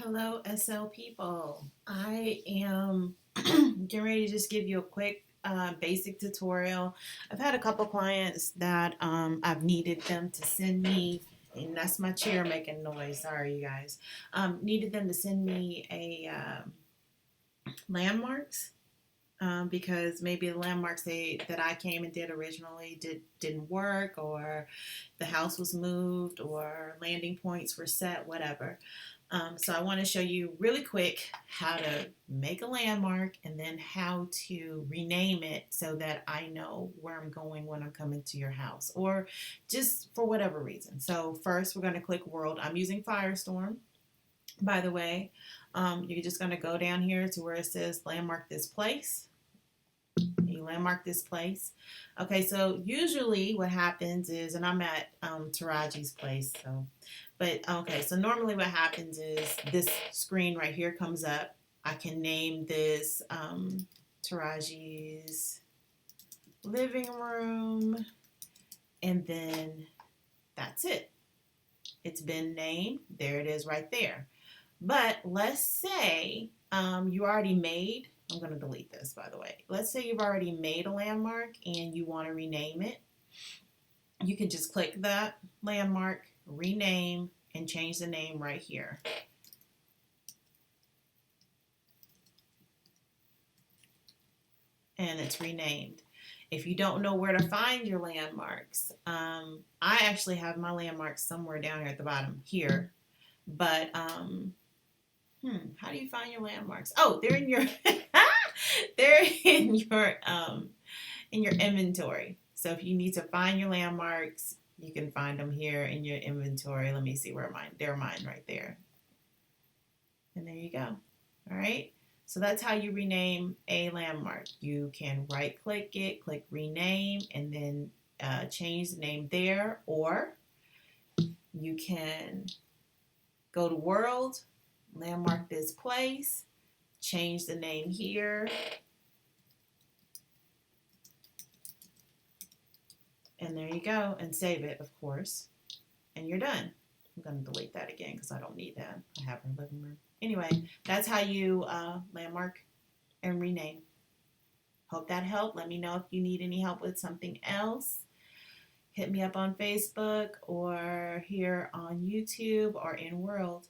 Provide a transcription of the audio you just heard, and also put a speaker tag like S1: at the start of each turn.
S1: Hello, SL people. I am getting ready to just give you a quick basic tutorial. I've had a couple clients that I've needed them to send me, and that's my chair making noise. Sorry, you guys. Needed them to send me a landmarks because maybe the landmarks that I came and did originally didn't work, or the house was moved, or landing points were set, whatever. So I want to show you really quick how to make a landmark and then how to rename it so that I know where I'm going when I'm coming to your house, or just for whatever reason. So first we're going to click World. I'm using Firestorm, by the way. You're just going to go down here to where it says landmark this place. You landmark this place. Okay, so usually what happens is, and I'm at Taraji's place, but okay, so normally what happens is this screen right here comes up. I can name this Taraji's living room, and then that's it. It's been named. There it is right there. But let's say you already made, I'm going to delete this, by the way. Let's say you've already made a landmark and you want to rename it. You can just click that landmark, rename, and change the name right here. And it's renamed. If you don't know where to find your landmarks, I actually have my landmarks somewhere down here at the bottom here. But how do you find your landmarks? Oh, they're in your they're in your inventory. So if you need to find your landmarks, you can find them here in your inventory. Let me see where mine. They're mine right there. And there you go. All right. So that's how you rename a landmark. You can right click it, click rename, and then change the name there, or you can go to world, landmark this place, change the name here, and there you go, and save it, of course, and you're done. I'm going to delete that again because I don't need that. I have her living room. Anyway, that's how you landmark and rename. Hope that helped. Let me know if you need any help with something else. Hit me up on Facebook or here on YouTube or in World.